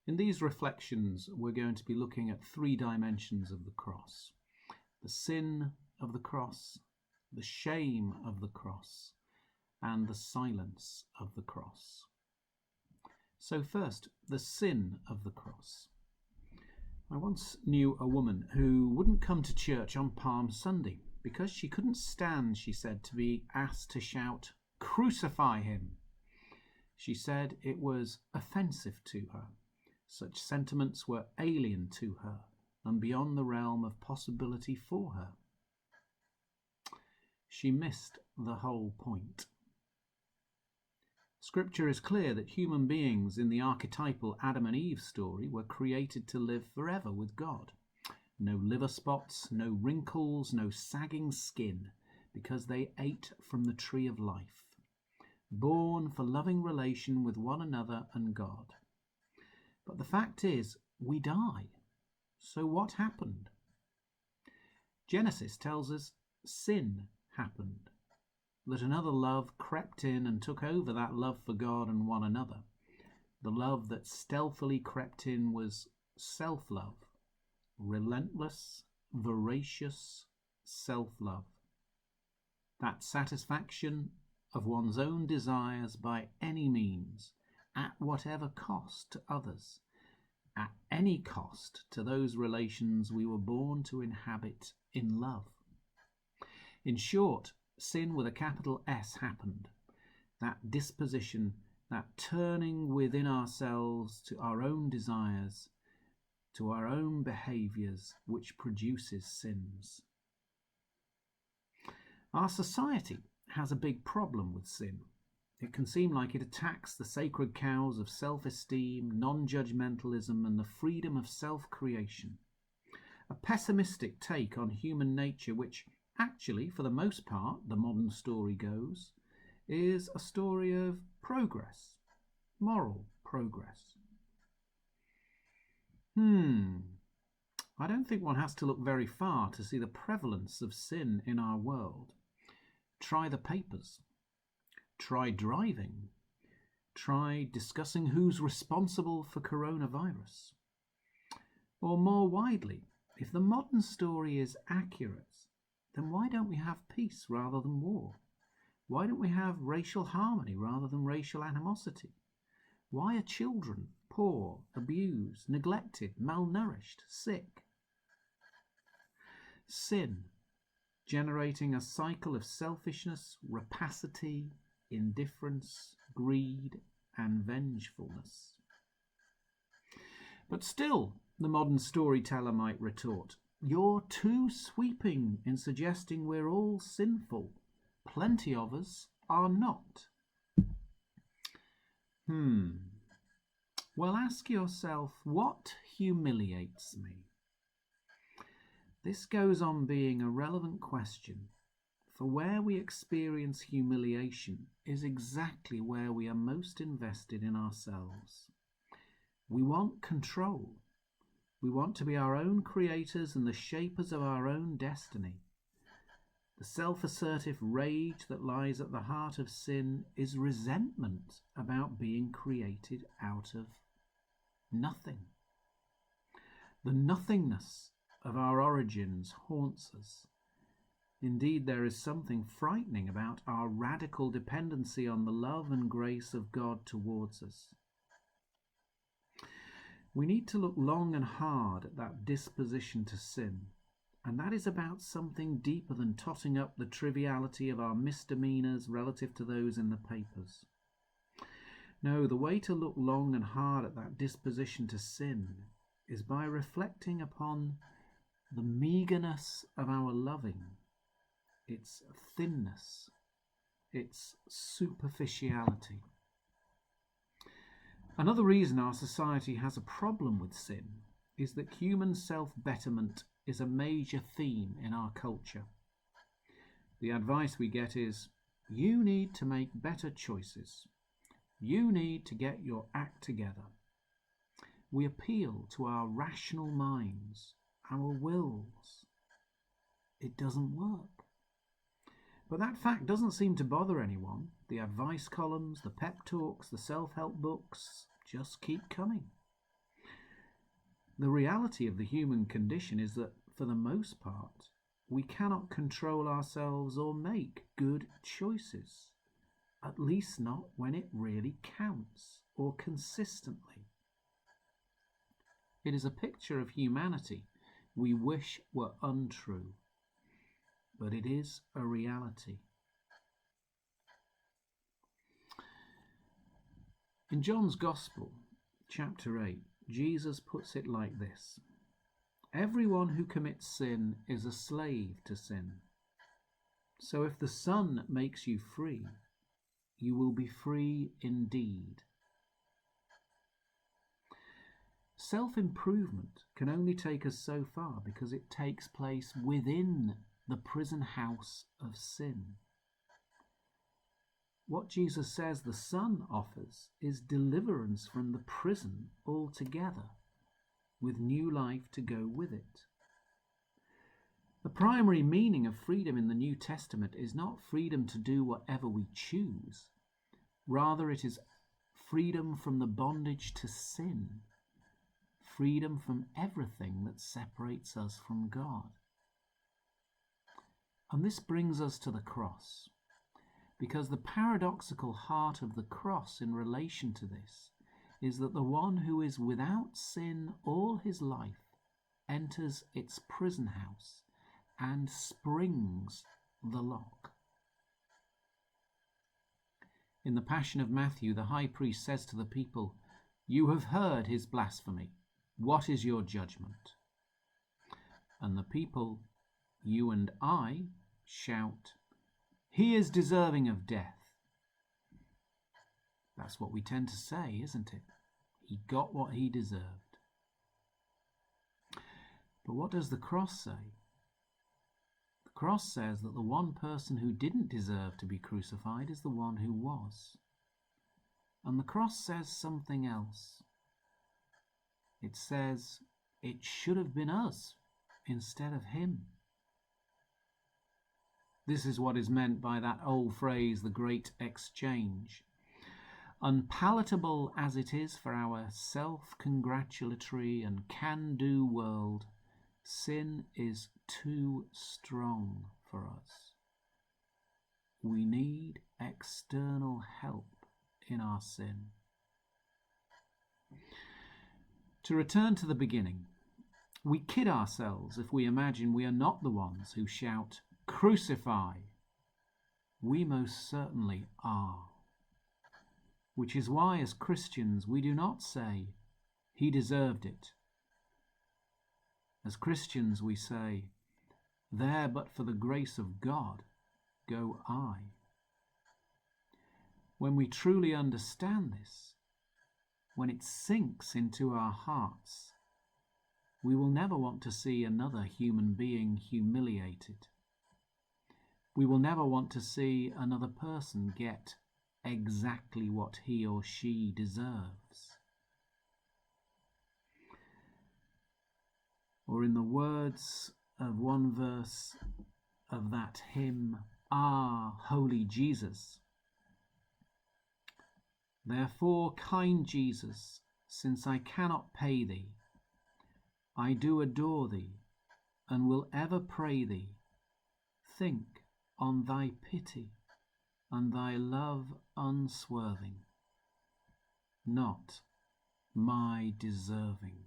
In these reflections, we're going to be looking at three dimensions of the cross: the sin of the cross, the shame of the cross, and the silence of the cross. So first, the sin of the cross. I once knew a woman who wouldn't come to church on Palm Sunday because she couldn't stand, she said, to be asked to shout, "Crucify him." She said it was offensive to her. Such sentiments were alien to her and beyond the realm of possibility for her. She missed the whole point. Scripture is clear that human beings in the archetypal Adam and Eve story were created to live forever with God. No liver spots, no wrinkles, no sagging skin, because they ate from the tree of life. Born for loving relation with one another and God. But the fact is, we die. So what happened? Genesis tells us sin happened, that another love crept in and took over that love for God and one another. The love that stealthily crept in was self-love, relentless, voracious self-love. That satisfaction of one's own desires by any means, at whatever cost to others, at any cost to those relations we were born to inhabit in love. In short, sin with a capital S happened. That disposition, that turning within ourselves to our own desires, to our own behaviours, which produces sins. Our society has a big problem with sin. It can seem like it attacks the sacred cows of self-esteem, non-judgmentalism, and the freedom of self-creation. A pessimistic take on human nature which, actually, for the most part, the modern story goes, is a story of progress, moral progress. I don't think one has to look very far to see the prevalence of sin in our world. Try the papers. Try driving. Try discussing who's responsible for coronavirus. Or more widely, if the modern story is accurate, then why don't we have peace rather than war? Why don't we have racial harmony rather than racial animosity? Why are children poor, abused, neglected, malnourished, sick? Sin, generating a cycle of selfishness, rapacity, indifference, greed, and vengefulness. But still, the modern storyteller might retort, "You're too sweeping in suggesting we're all sinful. Plenty of us are not." Well, ask yourself, what humiliates me? This goes on being a relevant question, for where we experience humiliation is exactly where we are most invested in ourselves. We want control. We want to be our own creators and the shapers of our own destiny. The self-assertive rage that lies at the heart of sin is resentment about being created out of nothing. The nothingness of our origins haunts us. Indeed, there is something frightening about our radical dependency on the love and grace of God towards us. We need to look long and hard at that disposition to sin, and that is about something deeper than totting up the triviality of our misdemeanors relative to those in the papers. No, the way to look long and hard at that disposition to sin is by reflecting upon the meagreness of our loving, its thinness, its superficiality. Another reason our society has a problem with sin is that human self-betterment is a major theme in our culture. The advice we get is, you need to make better choices. You need to get your act together. We appeal to our rational minds, our wills. It doesn't work. But that fact doesn't seem to bother anyone. The advice columns, the pep talks, the self-help books just keep coming. The reality of the human condition is that, for the most part, we cannot control ourselves or make good choices, at least not when it really counts or consistently. It is a picture of humanity we wish were untrue, but it is a reality. In John's Gospel, chapter 8, Jesus puts it like this: "Everyone who commits sin is a slave to sin. So if the Son makes you free, you will be free indeed." Self-improvement can only take us so far because it takes place within the prison house of sin. What Jesus says the Son offers is deliverance from the prison altogether, with new life to go with it. The primary meaning of freedom in the New Testament is not freedom to do whatever we choose. Rather, it is freedom from the bondage to sin, freedom from everything that separates us from God. And this brings us to the cross, because the paradoxical heart of the cross in relation to this is that the one who is without sin all his life enters its prison house and springs the lock. In the Passion of Matthew, the high priest says to the people, "You have heard his blasphemy. What is your judgment?" And the people, you and I, shout, "He is deserving of death." That's what we tend to say, isn't it? He got what he deserved. But what does the cross say? The cross says that the one person who didn't deserve to be crucified is the one who was. And the cross says something else. It says it should have been us instead of him. This is what is meant by that old phrase, the great exchange. Unpalatable as it is for our self-congratulatory and can-do world, sin is too strong for us. We need external help in our sin. To return to the beginning, we kid ourselves if we imagine we are not the ones who shout, "Crucify." We most certainly are. Which is why, as Christians, we do not say, "He deserved it." As Christians, we say, "There but for the grace of God go I." When we truly understand this, when it sinks into our hearts, we will never want to see another human being humiliated. We will never want to see another person get exactly what he or she deserves. Or in the words of one verse of that hymn, "Ah, Holy Jesus," "Therefore, kind Jesus, since I cannot pay thee, I do adore thee, and will ever pray thee, think on thy pity and thy love unswerving, not my deserving."